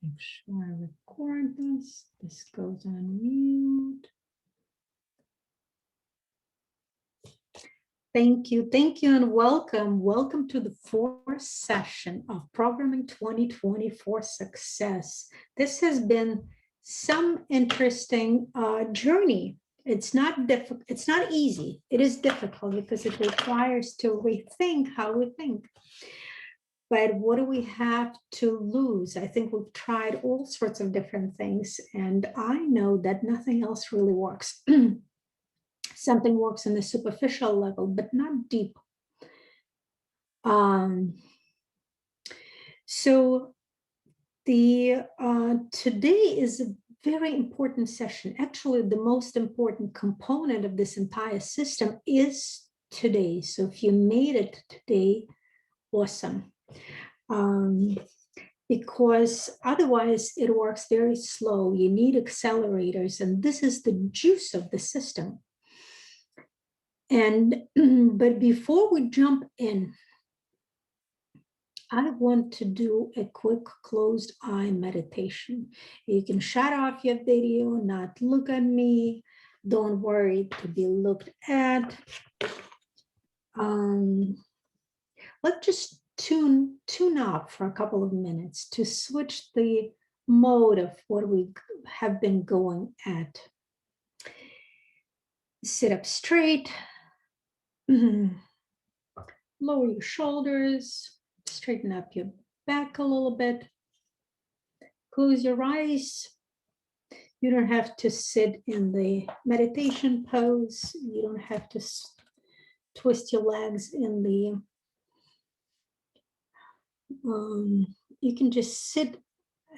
Make sure I record this. This goes on mute. Thank you, and welcome. Welcome to the fourth session of Programming 2024 Success. This has been some interesting journey. It's not difficult. It's not easy. It is difficult because it requires to rethink how we think. But what do we have to lose? I think we've tried all sorts of different things, and I know that nothing else really works. Something works on the superficial level, but not deep. So the today is a very important session. Actually, the most important component of this entire system is today. So if you made it today, awesome. Because otherwise it works very slow. You need accelerators, and this is the juice of the system. And but before we jump in, I want to do a quick closed eye meditation. You can shut off your video, not look at me. Don't worry to be looked at. Let's just tune up for a couple of minutes to switch the mode of what we have been going at. Sit up straight. Lower your shoulders. Straighten up your back a little bit. Close your eyes. You don't have to sit in the meditation pose. You don't have to twist your legs in the you can just sit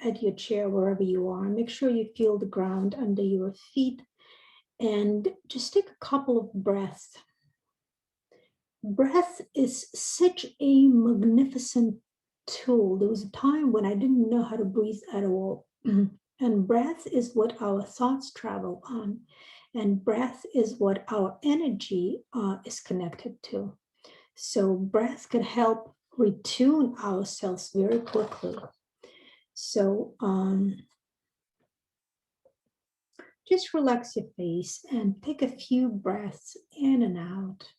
at your chair wherever you are. Make sure you feel the ground under your feet and just take a couple of breaths. Breath is such a magnificent tool. There was a time when I didn't know how to breathe at all. And breath is what our thoughts travel on. And breath is what our energy is connected to. So breath can help retune ourselves very quickly. So just relax your face and take a few breaths in and out,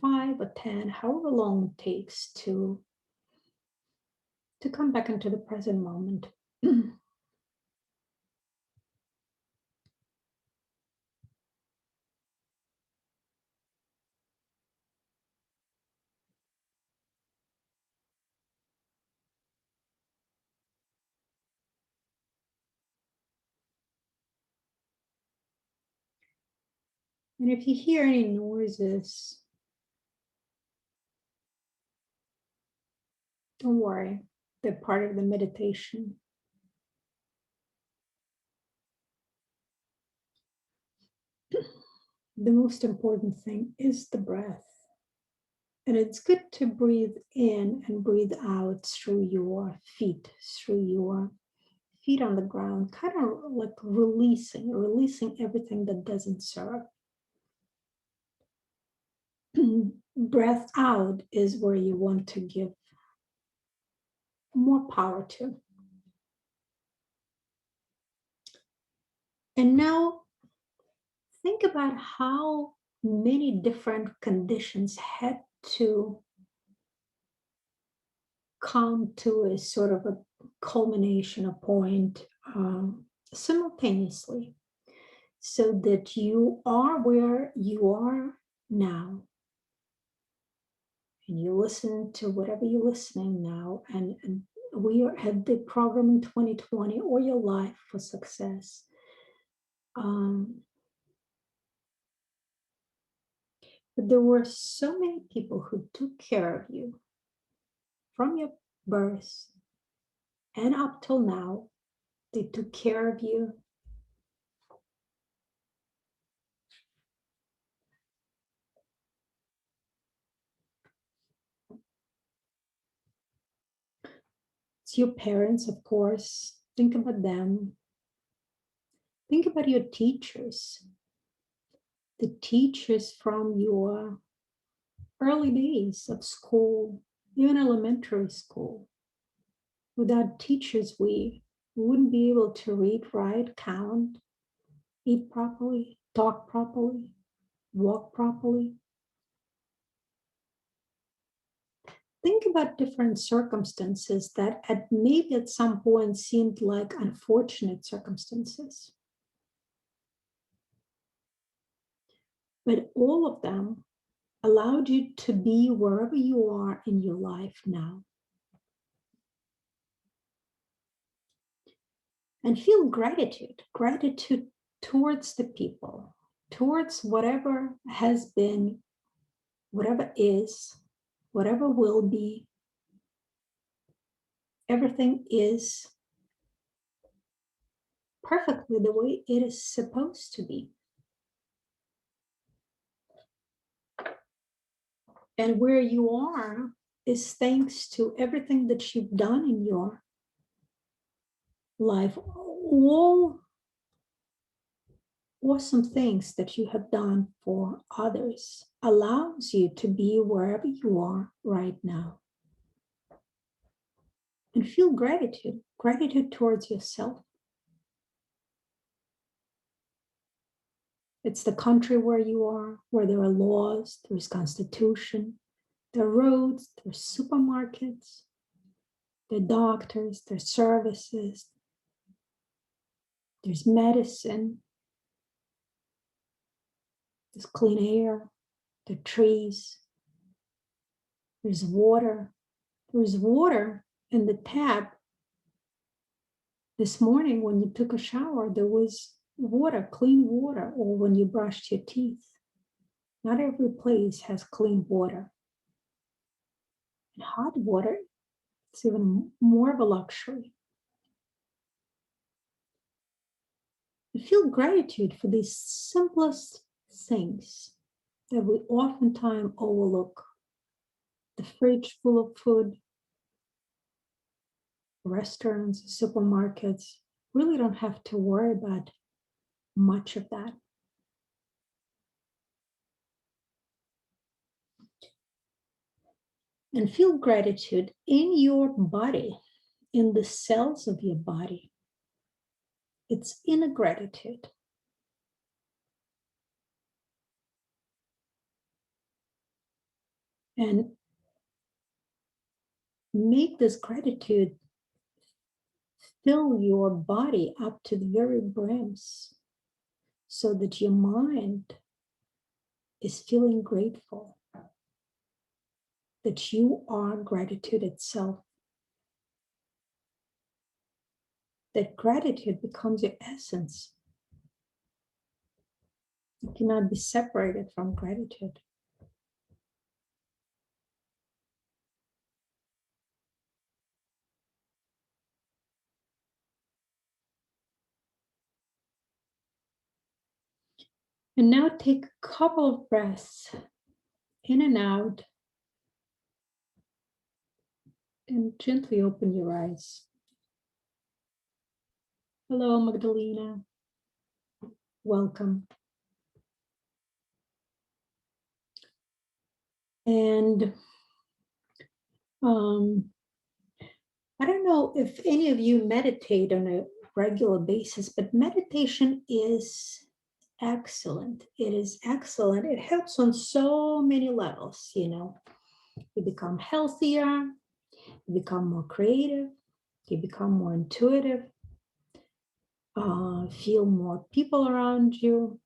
5 or 10, however long it takes to come back into the present moment. And if you hear any noises, don't worry, they're part of the meditation. The most important thing is the breath. And it's good to breathe in and breathe out through your feet on the ground, kind of like releasing everything that doesn't serve. Breath out is where you want to give more power to. And now think about how many different conditions had to come to a sort of a culmination, a point simultaneously, so that you are where you are now. And you listen to whatever you're listening now, and we are at the Programming 2020 or Your Life for Success. But there were so many people who took care of you from your birth and up till now. They took care of you. It's your parents, of course. Think about them. Think about your teachers. The teachers from your early days of school, even elementary school. Without teachers, we We wouldn't be able to read, write, count, eat properly, talk properly, walk properly. Think about different circumstances that maybe at some point seemed like unfortunate circumstances. But all of them allowed you to be wherever you are in your life now. And feel gratitude towards the people, towards whatever has been, whatever is, whatever will be. Everything is perfectly the way it is supposed to be. And where you are is thanks to everything that you've done in your life. All awesome things that you have done for others allows you to be wherever you are right now. And feel gratitude towards yourself. It's the country where you are, where there are laws, there's constitution, there are roads, there's supermarkets, there are doctors, there's services, there's medicine, there's clean air, there are trees, there's water. There's water in the tap. This morning when you took a shower, there was water, clean water, or when you brushed your teeth. Not every place has clean water. And hot water, it's even more of a luxury. You feel gratitude for these simplest things that we oftentimes overlook. The fridge full of food, restaurants, supermarkets, really don't have to worry about much of that. And feel gratitude in your body, in the cells of your body. It's inner gratitude. And make this gratitude fill your body up to the very brims so that your mind is feeling grateful, that you are gratitude itself, that gratitude becomes your essence. You cannot be separated from gratitude. And now take a couple of breaths in and out, and gently open your eyes. Hello, Magdalena. Welcome. And I don't know if any of you meditate on a regular basis, but meditation is excellent. It is excellent. It helps on so many levels, you know. You become healthier, you become more creative, you become more intuitive, feel more people around you.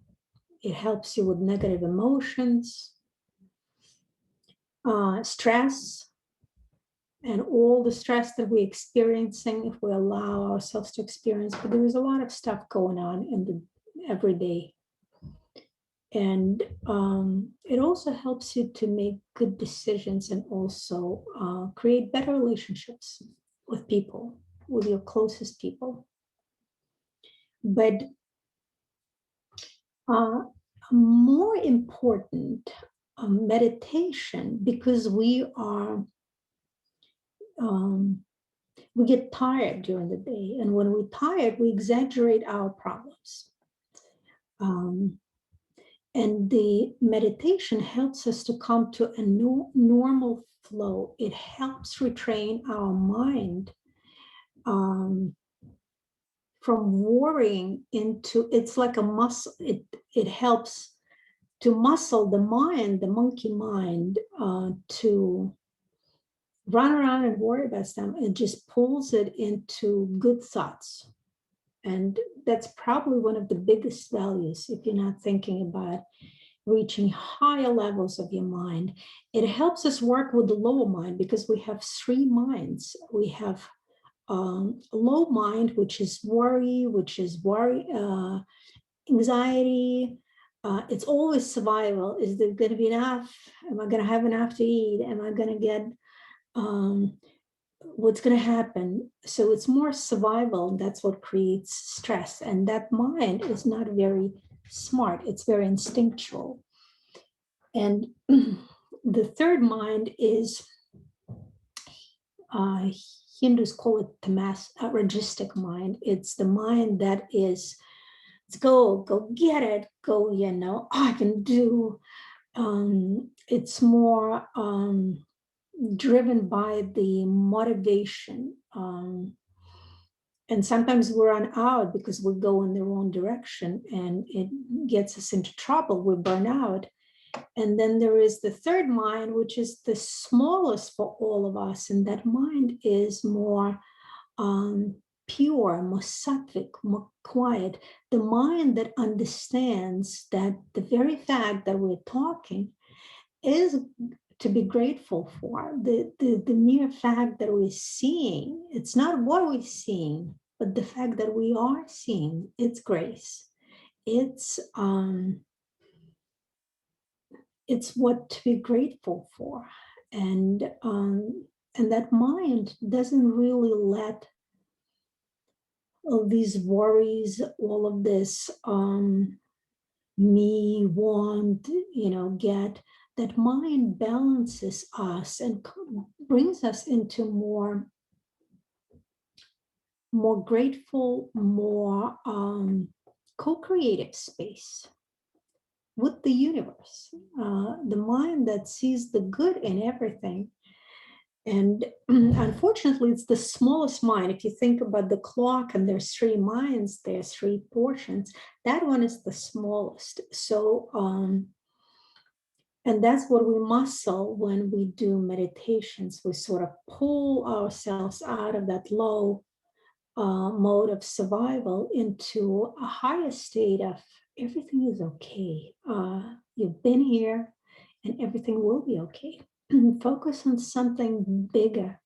It helps you with negative emotions, stress, and all the stress that we're experiencing if we allow ourselves to experience. But there is a lot of stuff going on in the everyday. And it also helps you to make good decisions and also create better relationships with people, with your closest people. But more important, meditation, because we get tired during the day. And when we're tired, we exaggerate our problems. And the meditation helps us to come to a normal flow. It helps retrain our mind from worrying into, it's like a muscle. It helps to muscle the mind, the monkey mind, to run around and worry about stuff. It just pulls it into good thoughts. And that's probably one of the biggest values if you're not thinking about reaching higher levels of your mind. It helps us work with the lower mind because we have three minds. We have low mind, which is worry, anxiety. It's always survival. Is there going to be enough? Am I going to have enough to eat? Am I going to get what's going to happen? So it's more survival. And that's what creates stress. And that mind is not very smart. It's very instinctual. And the third mind is, Hindus call it the registic mind. It's the mind that is, let's go get it, go, I can do. It's more driven by the motivation. And sometimes we run out because we go in the wrong direction and it gets us into trouble. We burn out. And then there is the third mind, which is the smallest for all of us. And that mind is more pure, more sattvic, more quiet. The mind that understands that the very fact that we're talking is to be grateful for. The mere fact that we're seeing, it's not what we're seeing, but the fact that we are seeing, it's grace. It's what to be grateful for. And that mind doesn't really let all these worries, all of this me want, get. That mind balances us and brings us into more grateful, more co-creative space with the universe. The mind that sees the good in everything. And unfortunately, it's the smallest mind. If you think about the clock and there's three minds, there's three portions, that one is the smallest. So, and that's what we muscle when we do meditations. We sort of pull ourselves out of that low mode of survival into a higher state of everything is okay. You've been here and everything will be okay. Focus on something bigger.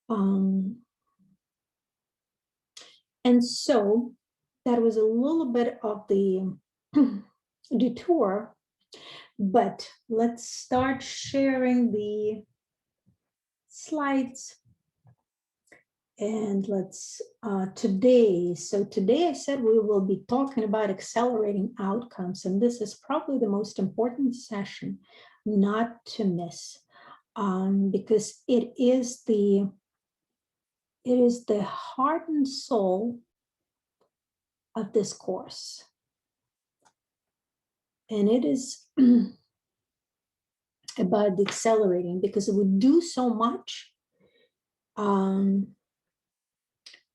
And so that was a little bit of the detour, but let's start sharing the slides. And let's today I said we will be talking about accelerating outcomes, and this is probably the most important session not to miss, because it is the heart and soul of this course, and it is about the accelerating, because we do so much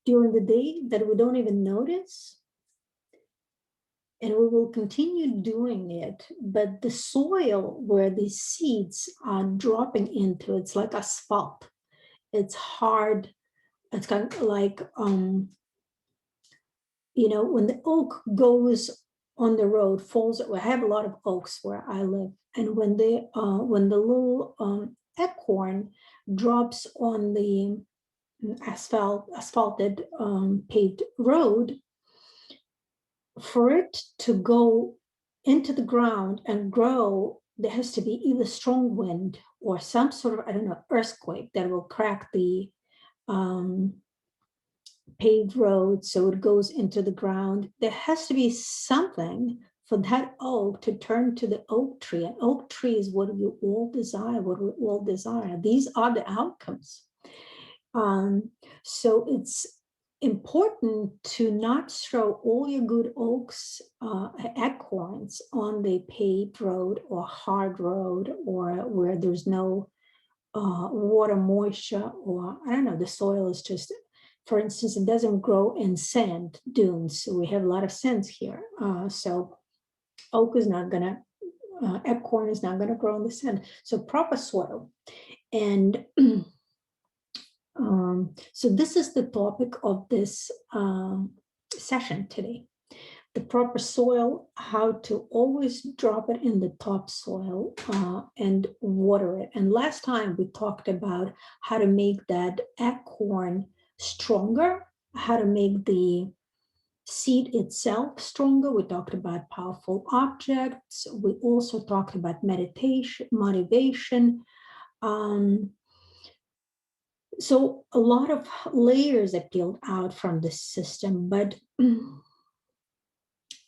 during the day that we don't even notice. And we will continue doing it, but the soil where these seeds are dropping into, it's like asphalt. It's hard. It's kind of like, when the oak goes on the road, falls. I have a lot of oaks where I live, and when the little acorn drops on the asphalted paved road, for it to go into the ground and grow, there has to be either strong wind or some sort of, earthquake that will crack the paved road so it goes into the ground. There has to be something for that oak to turn to the oak tree. An oak tree is what you all desire, what we all desire. These are the outcomes. So it's important to not throw all your good oaks, acorns on the paved road or hard road, or where there's no water moisture, or the soil is just For instance, it doesn't grow in sand dunes. So we have a lot of sands here. So oak is not going to, acorn is not going to grow in the sand. So proper soil. And so this is the topic of this session today. The proper soil, how to always drop it in the topsoil and water it. And last time we talked about how to make that acorn stronger, how to make the seed itself stronger. We talked about powerful objects. We also talked about meditation, motivation. So a lot of layers are peeled out from the system, but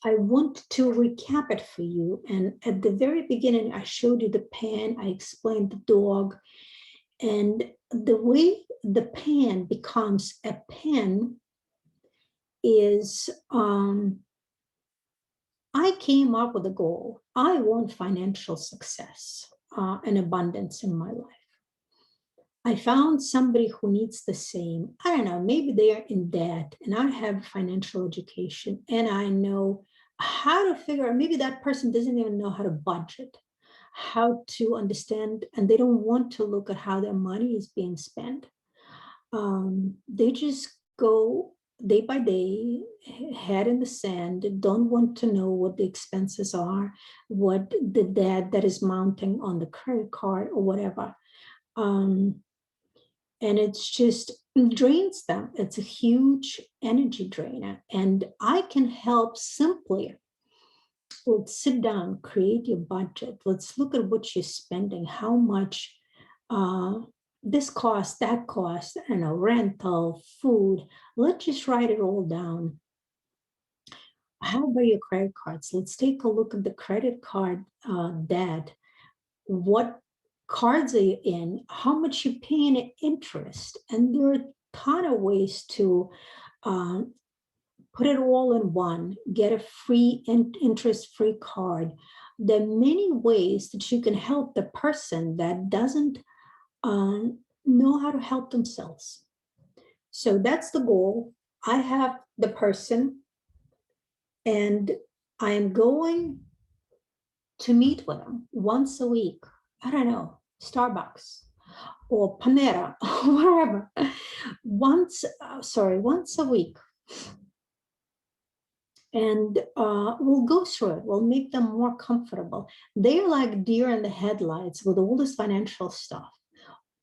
I want to recap it for you. And at the very beginning, I showed you the pan, I explained the dog, and the way the pan becomes a pen is I came up with a goal. I want financial success and abundance in my life. I found somebody who needs the same. I don't know, maybe they are in debt and I have financial education and I know how to figure out, maybe that person doesn't even know how to budget, how to understand, and they don't want to look at how their money is being spent. They just go day by day, head in the sand, don't want to know what the expenses are, what the debt that is mounting on the credit card or whatever. And it's just drains them. It's a huge energy drainer. And I can help simply. Let's sit down, create your budget. Let's look at what you're spending, how much this cost, that cost, rental, food. Let's just write it all down. How about your credit cards? Let's take a look at the credit card debt. What cards are you in? How much you pay in interest? And there are a ton of ways to put it all in one, get a free interest-free card. There are many ways that you can help the person that doesn't know how to help themselves. So that's the goal. I have the person and I'm going to meet with them once a week. I don't know, Starbucks or Panera or wherever. Once a week. And we'll go through it. We'll make them more comfortable. They're like deer in the headlights with all this financial stuff.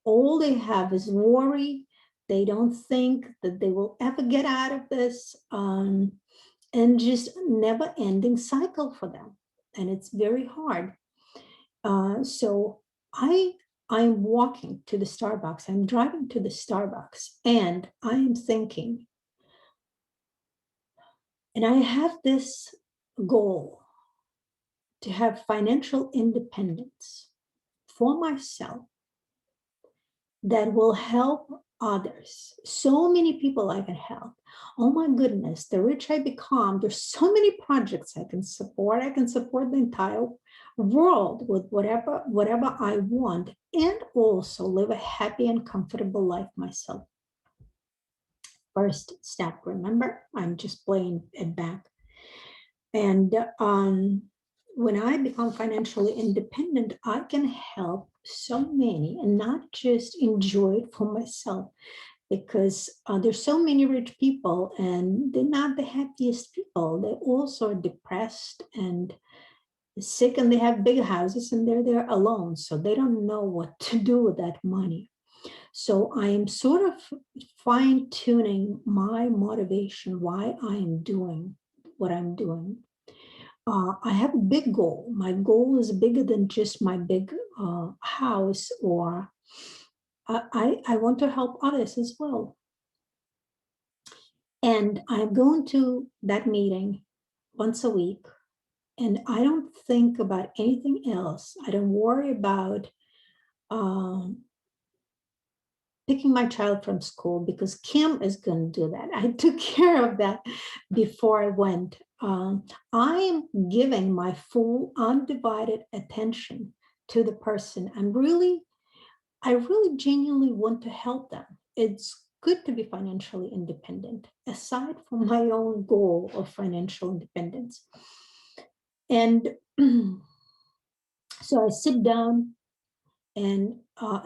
All they have is worry. They don't think that they will ever get out of this, and just never-ending cycle for them. And it's very hard. So I'm walking to the Starbucks. I'm driving to the Starbucks, and I am thinking, and I have this goal to have financial independence for myself that will help others. So many people I can help. Oh my goodness, the rich I become, there's so many projects I can support. I can support the entire world with whatever I want, and also live a happy and comfortable life myself. First step, remember, I'm just playing it back. And when I become financially independent, I can help so many and not just enjoy it for myself, because there's so many rich people and they're not the happiest people. They also are depressed and sick, and they have big houses and they're there alone. So they don't know what to do with that money. So I am sort of fine tuning my motivation, why I am doing what I'm doing. I have a big goal. My goal is bigger than just my big house, or I want to help others as well. And I'm going to that meeting once a week, and I don't think about anything else. I don't worry about picking my child from school, because Kim is going to do that. I took care of that before I went. I am giving my full undivided attention to the person. I really genuinely want to help them. It's good to be financially independent, aside from my own goal of financial independence. And so I sit down and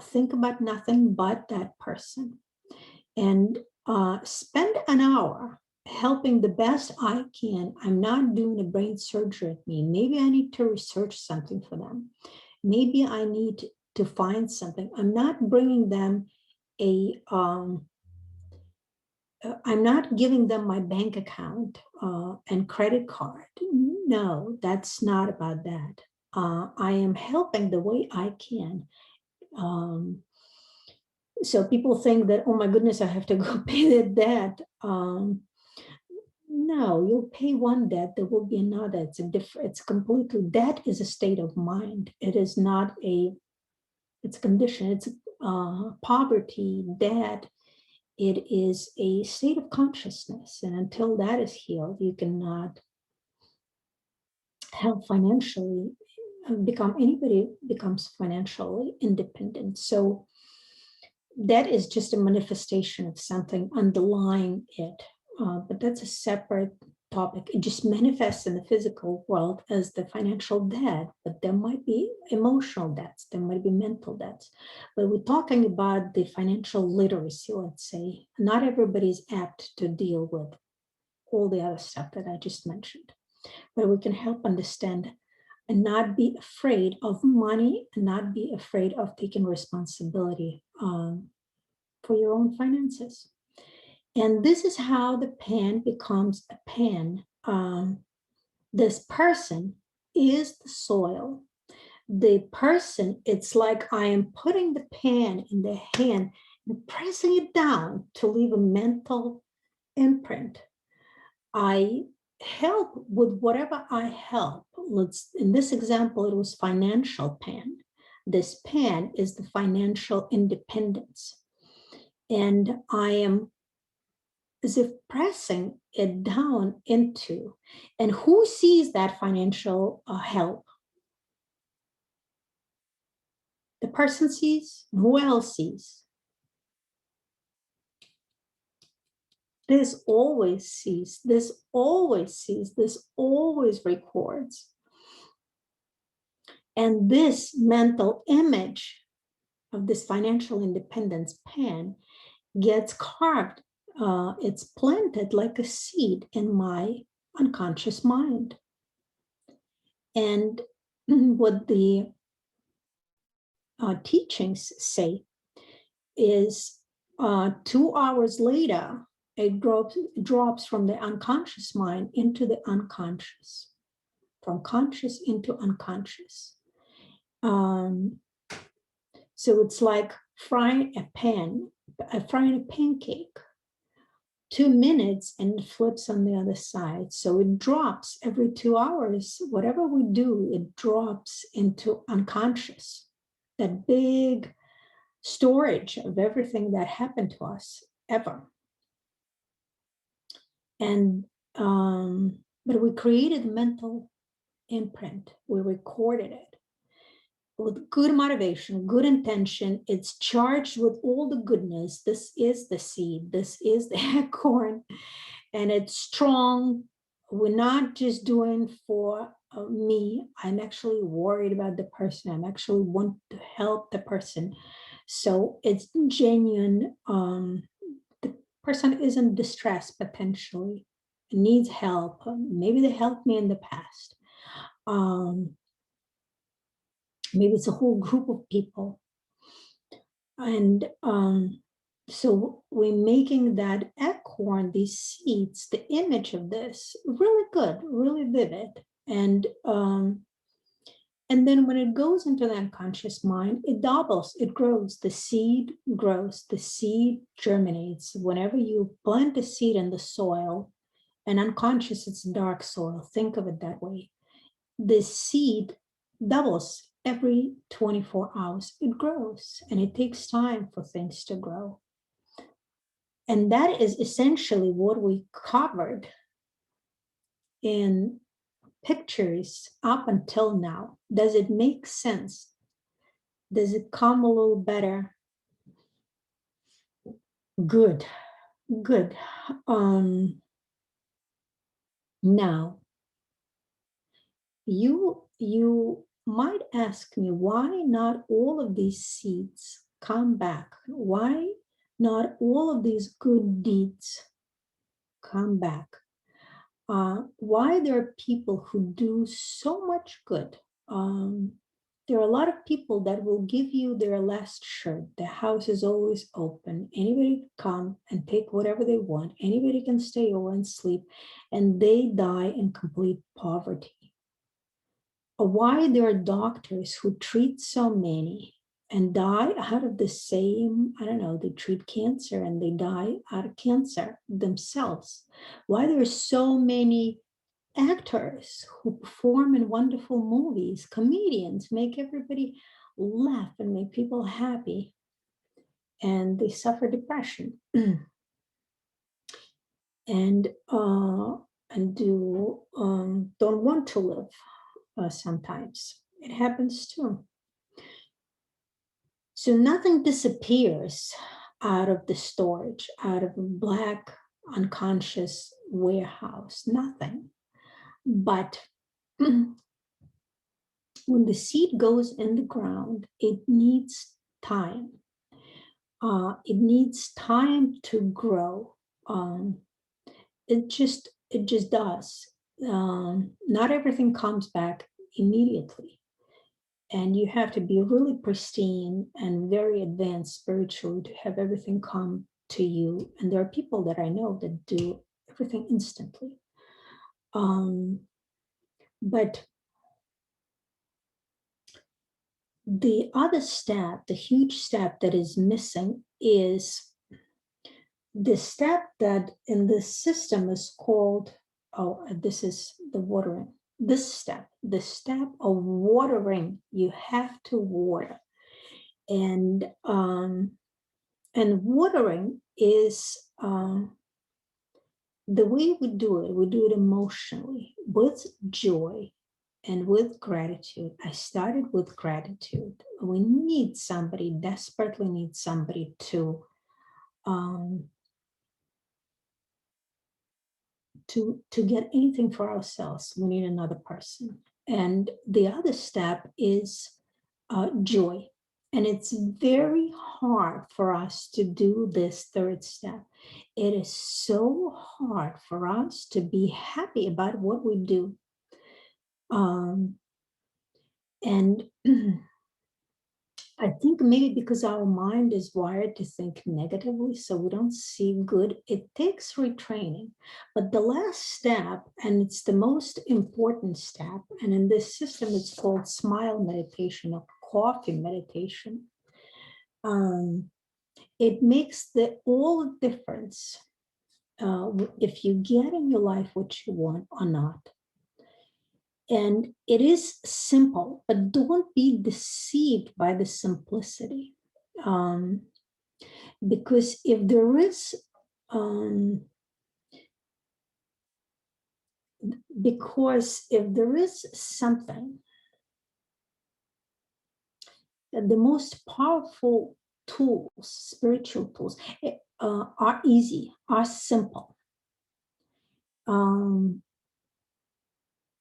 think about nothing but that person, and spend an hour helping the best I can. I'm not doing a brain surgery at me. Maybe I need to research something for them. Maybe I need to find something. I'm not bringing them I'm not giving them my bank account and credit card. No, that's not about that. I am helping the way I can. So people think that, oh my goodness, I have to go pay the debt. No, you'll pay one debt, there will be another. It's a different, it's completely, debt is a state of mind. It is not it's a condition. It's poverty, debt. It is a state of consciousness. And until that is healed, you cannot help financially anybody becomes financially independent. So that is just a manifestation of something underlying it. But that's a separate topic. It just manifests in the physical world as the financial debt, but there might be emotional debts, there might be mental debts. But we're talking about the financial literacy, let's say. Not everybody is apt to deal with all the other stuff that I just mentioned, but we can help understand and not be afraid of money and not be afraid of taking responsibility for your own finances. And this is how the pan becomes a pan. This person is the soil. The person, it's like I am putting the pan in the hand and pressing it down to leave a mental imprint. I help with whatever I help. In this example, it was financial pan. This pan is the financial independence. And I am as if pressing it down into, and who sees that financial help? The person sees, who else sees? This always sees, this always sees, this always records. And this mental image of this financial independence pan gets carved. It's planted like a seed in my unconscious mind. And what the teachings say is 2 hours later, it drops from the unconscious mind into the unconscious, from conscious into unconscious. So it's like frying a pancake. 2 minutes and it flips on the other side. So it drops every 2 hours. Whatever we do, it drops into unconscious, that big storage of everything that happened to us ever. And but we created a mental imprint. We recorded it with good motivation, good intention. It's charged with all the goodness. This is the seed. This is the acorn, and it's strong. We're not just doing for me. I'm actually worried about the person. I'm actually want to help the person. So it's genuine. The person is in distress potentially, needs help. Maybe they helped me in the past. Maybe it's a whole group of people. And so we're making that acorn, these seeds, the image of this, really good, really vivid. And then when it goes into the unconscious mind, it doubles, it grows, the seed grows, the seed germinates. Whenever you plant a seed in the soil, and unconscious, it's dark soil, think of it that way. The seed doubles every 24 hours. It grows, and it takes time for things to grow. And that is essentially what we covered in pictures up until now. Does it make sense? Does it come a little better? Good, good. Now, you might ask me, why not all of these seeds come back? Why not all of these good deeds come back? Why there are people who do so much good? Um, there are a lot of people that will give you their last shirt. The house is always open. Anybody can come and take whatever they want. Anybody can stay over and sleep, and they die in complete poverty. Why there are doctors who treat so many and die out of the same, I don't know, they treat cancer and they die out of cancer themselves. Why there are so many actors who perform in wonderful movies, comedians, make everybody laugh and make people happy, and they suffer depression and don't want to live sometimes. It happens too. So nothing disappears out of the storage, out of a black unconscious warehouse, nothing. But when the seed goes in the ground, it needs time. It needs time to grow. It just does. Not everything comes back immediately. And you have to be really pristine and very advanced spiritually to have everything come to you. And there are people that I know that do everything instantly. But the other step, the huge step that is missing, is the step that in this system is called, this is the watering. This step, the step of watering, you have to water. And watering is the way we do it emotionally with joy and with gratitude. I started with gratitude. We need somebody, desperately need somebody to get anything for ourselves. We need another person. And the other step is joy. And it's very hard for us to do this third step. It is so hard for us to be happy about what we do. And I think maybe because our mind is wired to think negatively, so we don't see good, it takes retraining. But the last step, and it's the most important step, and in this system, it's called smile meditation or coffee meditation. It makes all the difference if you get in your life what you want or not. And it is simple, but don't be deceived by the simplicity. Because if there is, something, the most powerful tools, spiritual tools, are easy, are simple.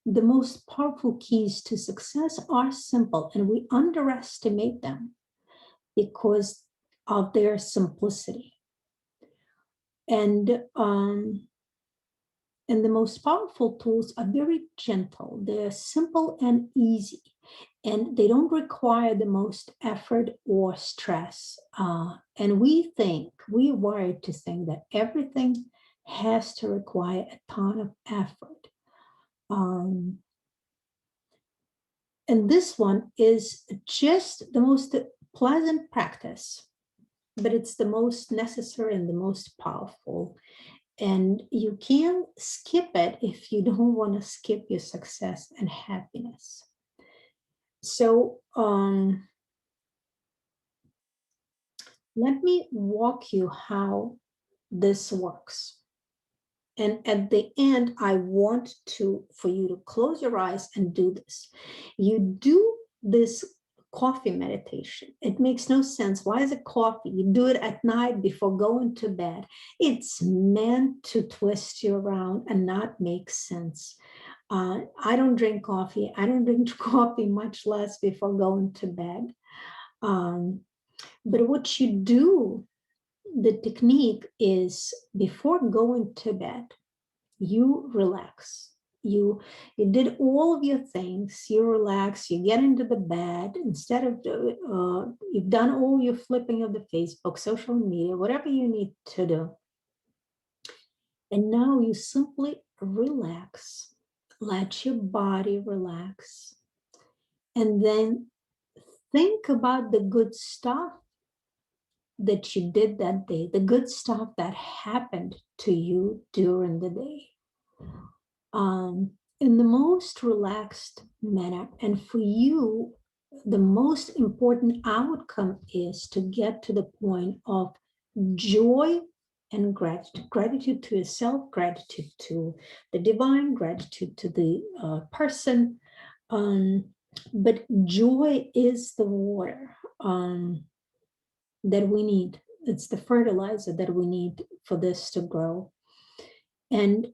The most powerful keys to success are simple, and we underestimate them because of their simplicity. And the most powerful tools are very gentle. They're simple and easy, and they don't require the most effort or stress. And we're wired to think that everything has to require a ton of effort. And this one is just the most pleasant practice, but it's the most necessary and the most powerful. And you can skip it if you don't want to skip your success and happiness. So let me walk you how this works. And at the end, I want for you to close your eyes and do this. You do this coffee meditation. It makes no sense. Why is it coffee? You do it at night before going to bed. It's meant to twist you around and not make sense. I don't drink coffee. I don't drink coffee, much less before going to bed. But what you do, the technique is before going to bed, you relax. You did all of your things, you relax, you get into the bed. Instead of you've done all your flipping of the Facebook, social media, whatever you need to do, and now you simply relax, let your body relax, and then think about the good stuff that you did that day, the good stuff that happened to you during the day. In the most relaxed manner. And for you, the most important outcome is to get to the point of joy and gratitude. Gratitude to yourself, gratitude to the divine, gratitude to the person. But joy is the water that we need. It's the fertilizer that we need for this to grow. And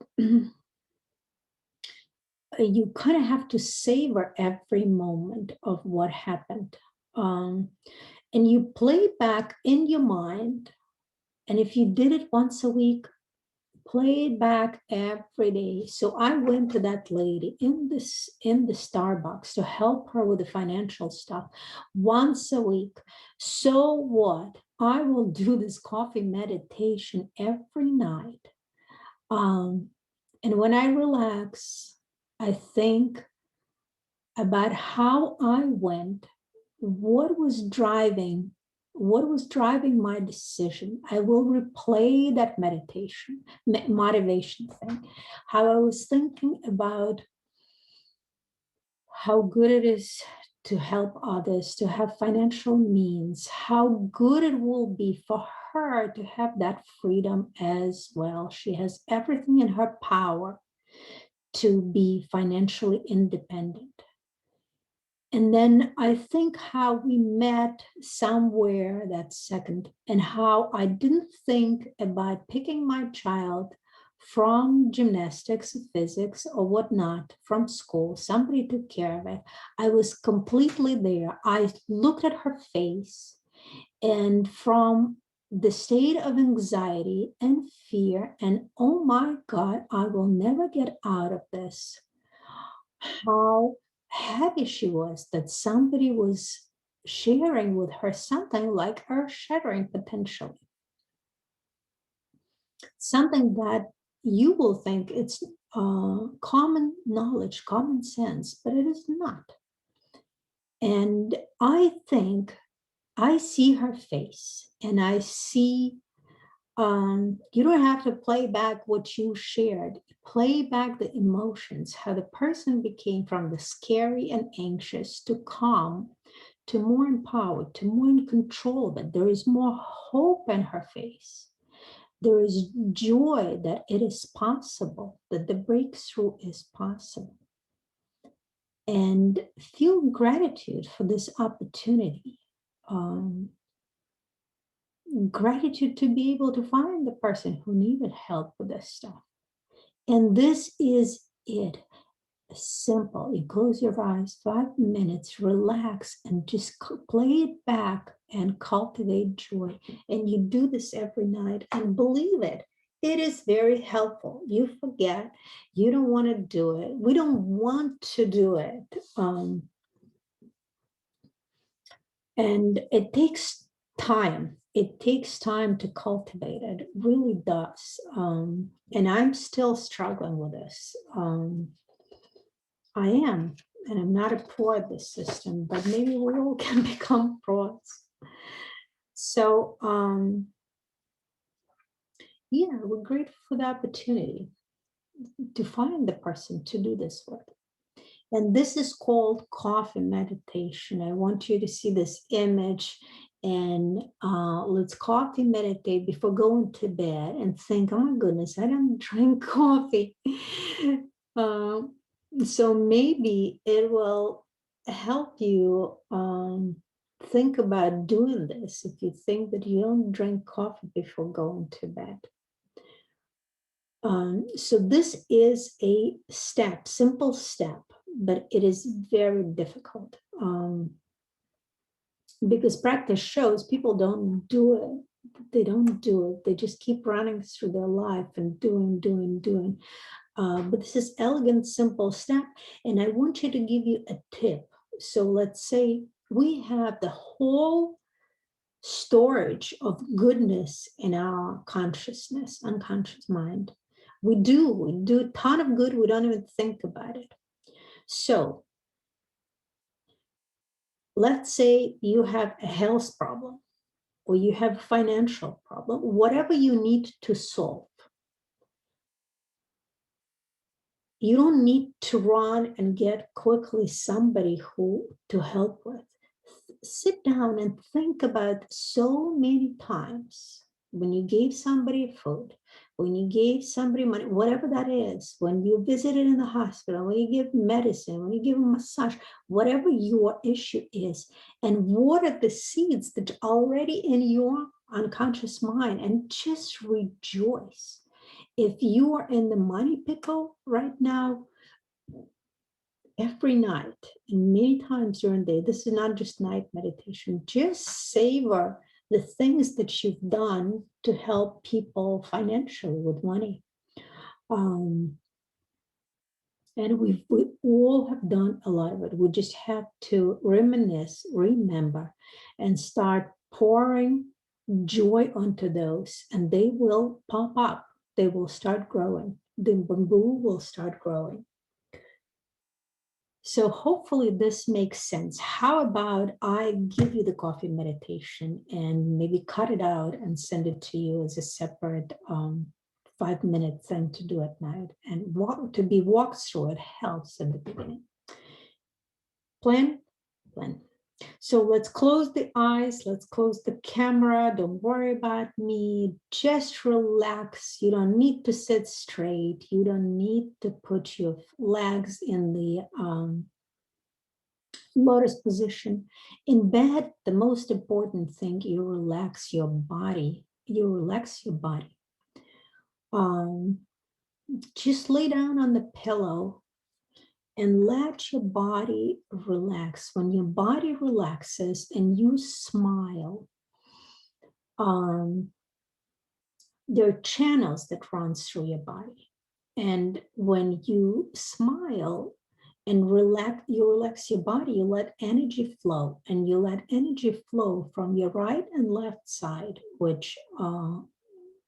you kind of have to savor every moment of what happened. And you play back in your mind. And if you did it once a week, play it back every day. So I went to that lady in the Starbucks to help her with the financial stuff once a week. So what? I will do this coffee meditation every night. And when I relax, I think about how I went, what was driving my decision. I will replay that meditation, motivation thing, how I was thinking about how good it is to help others, to have financial means, how good it will be for her to have that freedom as well. She has everything in her power to be financially independent. And then I think how we met somewhere that second, and how I didn't think about picking my child from gymnastics, physics, or whatnot from school. Somebody took care of it. I was completely there. I looked at her face, and from the state of anxiety and fear, and oh my God, I will never get out of this, how happy she was that somebody was sharing with her something like earth-shattering potentially. Something that you will think it's common knowledge, common sense, but it is not. And I think I see her face, and I see you don't have to play back what you shared. Play back the emotions, how the person became from the scary and anxious to calm, to more empowered, to more in control, that there is more hope in her face. There is joy that it is possible, that the breakthrough is possible. And feel gratitude for this opportunity. Gratitude to be able to find the person who needed help with this stuff. And this is it. Simple. You close your eyes, 5 minutes, relax, and just play it back and cultivate joy. And you do this every night, and believe it, it is very helpful. You forget, you don't want to do it. We don't want to do it. And it takes time. It takes time to cultivate it. It really does. And I'm still struggling with this. I am, and I'm not a pro at this system, but maybe we all can become pros. So, yeah, we're grateful for the opportunity to find the person to do this with. And this is called coffee meditation. I want you to see this image, and let's coffee meditate before going to bed and think, oh my goodness, I don't drink coffee. So maybe it will help you think about doing this if you think that you don't drink coffee before going to bed. So this is a step, simple step, but it is very difficult because practice shows people don't do it. They don't do it. They just keep running through their life and doing. But this is elegant, simple step. And I want you to give you a tip. So let's say we have the whole storage of goodness in our consciousness, unconscious mind. We do a ton of good. We don't even think about it. So let's say you have a health problem or you have a financial problem, whatever you need to solve. You don't need to run and get quickly somebody who to help with. Sit down and think about so many times when you gave somebody food, when you gave somebody money, whatever that is, when you visited in the hospital, when you give medicine, when you give a massage, whatever your issue is, and water the seeds that are already in your unconscious mind and just rejoice. If you are in the money pickle right now, every night and many times during the day, this is not just night meditation, just savor the things that you've done to help people financially with money. And we all have done a lot of it. We just have to reminisce, remember, and start pouring joy onto those, and they will pop up. They will start growing. The bamboo will start growing. So hopefully this makes sense. How about I give you the coffee meditation and maybe cut it out and send it to you as a separate 5-minute thing to do at night, and to be walked through. It helps in the beginning. Plan. So let's close the eyes, let's close the camera. Don't worry about me, just relax. You don't need to sit straight. You don't need to put your legs in the lotus position. In bed, the most important thing, you relax your body. Just lay down on the pillow and let your body relax. When your body relaxes and you smile, there are channels that run through your body. And when you smile and you relax your body, you let energy flow, and you let energy flow from your right and left side, which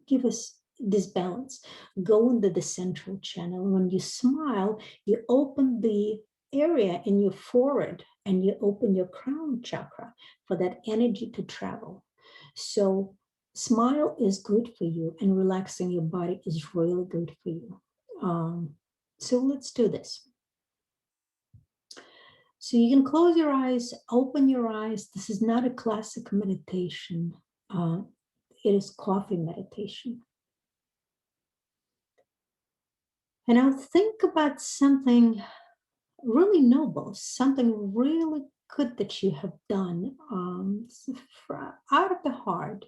give us this balance. Go into the central channel. When you smile, you open the area in your forehead and you open your crown chakra for that energy to travel. So smile is good for you, and relaxing your body is really good for you. So let's do this. So you can close your eyes, open your eyes. This is not a classic meditation. It is coffee meditation. And I'll think about something really noble, something really good that you have done out of the heart.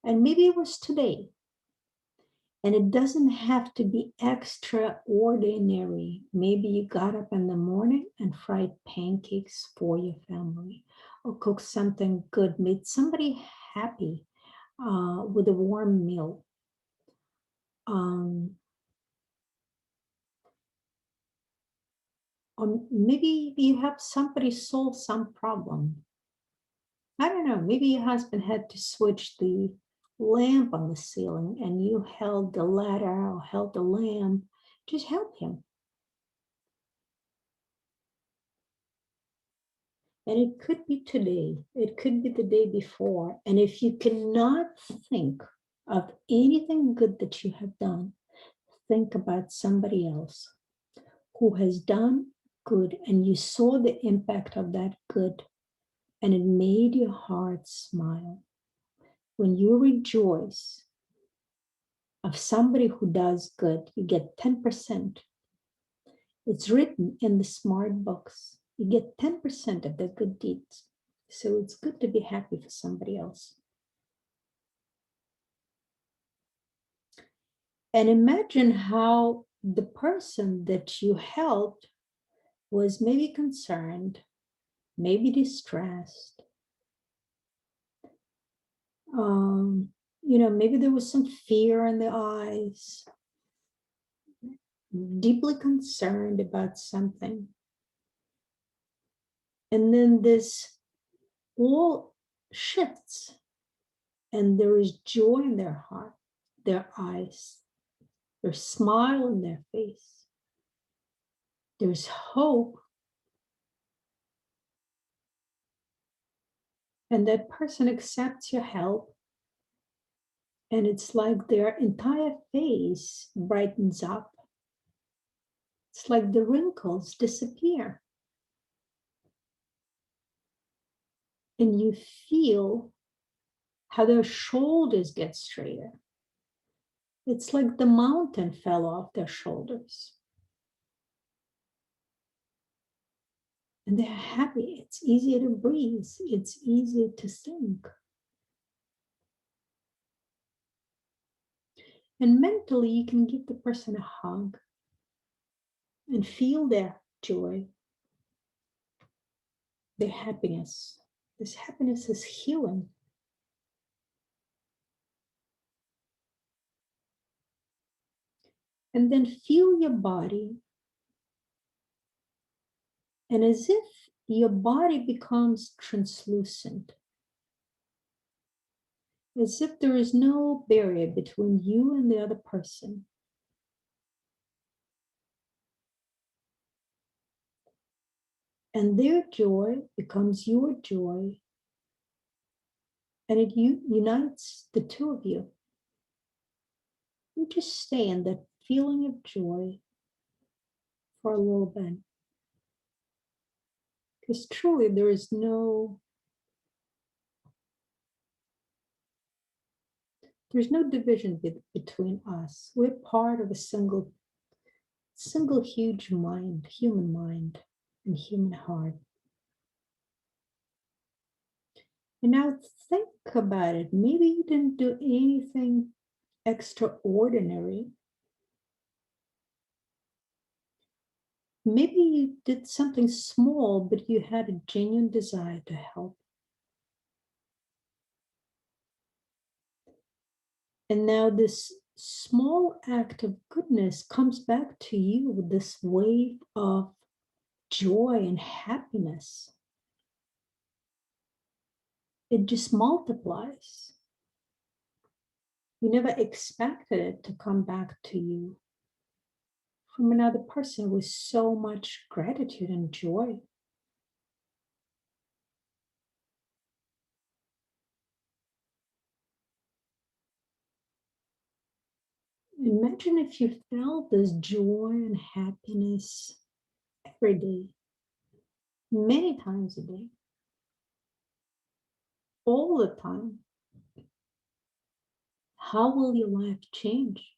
And maybe it was today. And it doesn't have to be extraordinary. Maybe you got up in the morning and fried pancakes for your family, or cooked something good, made somebody happy with a warm meal. Or maybe you have somebody solve some problem. I don't know, maybe your husband had to switch the lamp on the ceiling and you held the ladder or held the lamp. Just help him. And it could be today, it could be the day before. And if you cannot think of anything good that you have done, think about somebody else who has done good, and you saw the impact of that good, and it made your heart smile. When you rejoice of somebody who does good, you get 10%. It's written in the smart books. You get 10% of the good deeds. So it's good to be happy for somebody else. And imagine how the person that you helped was maybe concerned, maybe distressed. Maybe there was some fear in the eyes, deeply concerned about something. And then this all shifts, and there is joy in their heart, their eyes, there's smile in their face, there's hope. And that person accepts your help, and it's like their entire face brightens up. It's like the wrinkles disappear. And you feel how their shoulders get straighter. It's like the mountain fell off their shoulders. And they're happy. It's easier to breathe. It's easier to think. And mentally, you can give the person a hug and feel their joy, their happiness. This happiness is healing. And then feel your body. And as if your body becomes translucent, as if there is no barrier between you and the other person. And their joy becomes your joy, and it unites the two of you. You just stay in that feeling of joy for a little bit. Because truly there is there's no division between us. We're part of a single huge mind, human mind and human heart. And now think about it. Maybe you didn't do anything extraordinary. Maybe you did something small, but you had a genuine desire to help. And now this small act of goodness comes back to you with this wave of joy and happiness. It just multiplies. You never expected it to come back to you from another person with so much gratitude and joy. Imagine if you felt this joy and happiness every day, many times a day, all the time. How will your life change?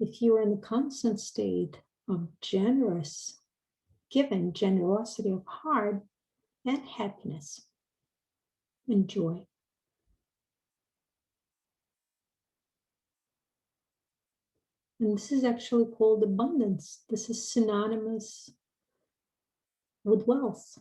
If you're in a constant state of generosity of heart and happiness and joy. And this is actually called abundance. This is synonymous with wealth.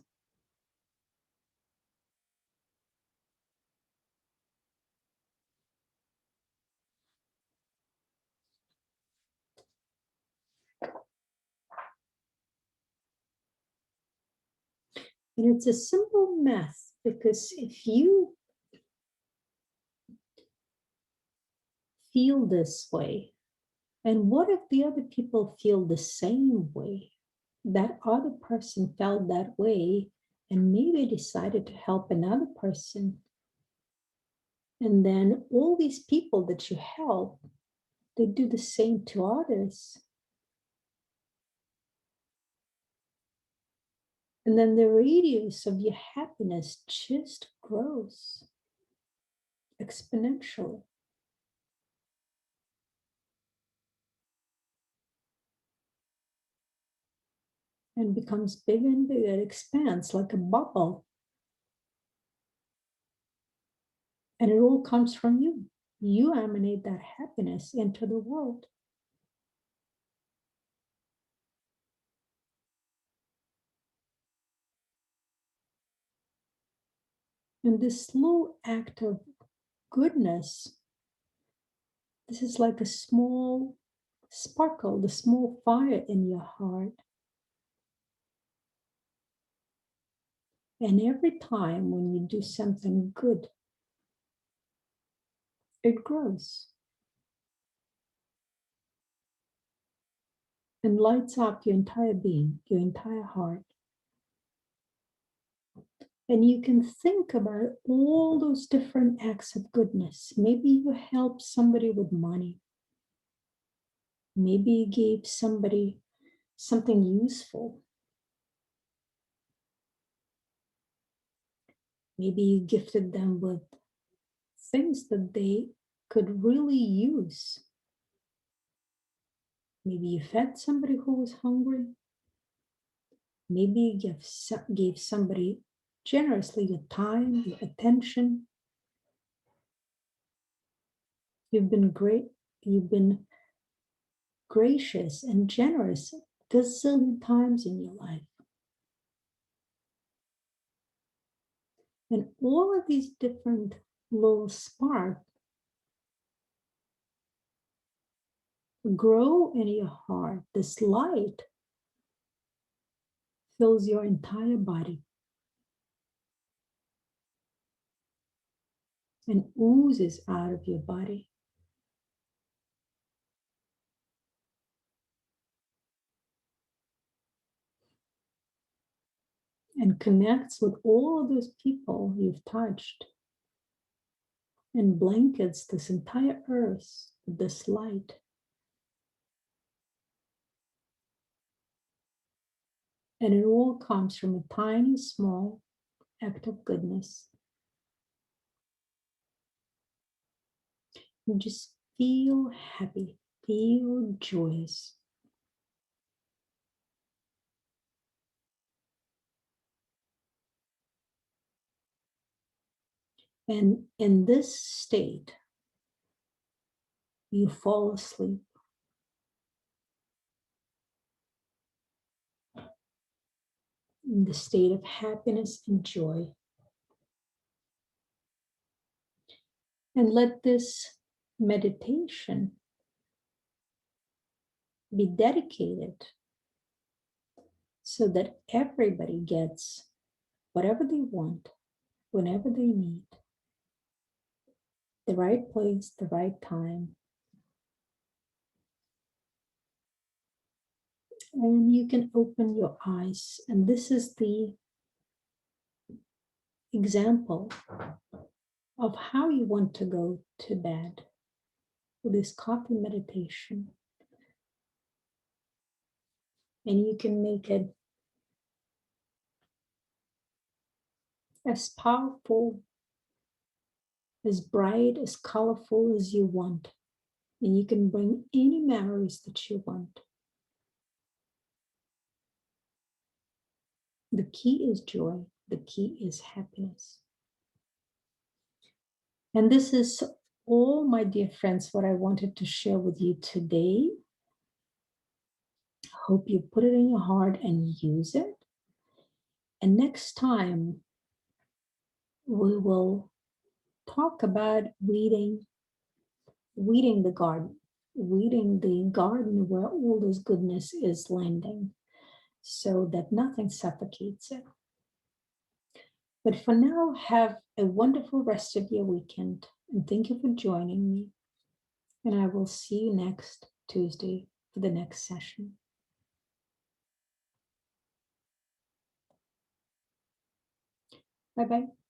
And it's a simple math, because if you feel this way, and what if the other people feel the same way? That other person felt that way and maybe decided to help another person. And then all these people that you help, they do the same to others. And then the radius of your happiness just grows exponentially. and becomes bigger and bigger. It expands like a bubble. And it all comes from you. You emanate that happiness into the world. And this slow act of goodness, this is like a small sparkle, the small fire in your heart. And every time when you do something good, it grows and lights up your entire being, your entire heart. And you can think about all those different acts of goodness. Maybe you helped somebody with money. Maybe you gave somebody something useful. Maybe you gifted them with things that they could really use. Maybe you fed somebody who was hungry. Maybe you gave somebody generously your time, your attention. You've been great. You've been gracious and generous gazillion times in your life. And all of these different little sparks grow in your heart. This light fills your entire body and oozes out of your body. And connects with all of those people you've touched and blankets this entire earth with this light. And it all comes from a tiny, small act of goodness. You just feel happy, feel joyous. And in this state, you fall asleep. In the state of happiness and joy. And let this meditation be dedicated so that everybody gets whatever they want, whenever they need, the right place, the right time. And you can open your eyes. And this is the example of how you want to go to bed with this coffee meditation. And you can make it as powerful, as bright, as colorful as you want. And you can bring any memories that you want. The key is joy. The key is happiness. And this is all, my dear friends, what I wanted to share with you today. Hope you put it in your heart and use it. And next time, we will talk about weeding the garden, weeding the garden where all this goodness is landing so that nothing suffocates it. But for now, have a wonderful rest of your weekend. And thank you for joining me. And I will see you next Tuesday for the next session. Bye-bye.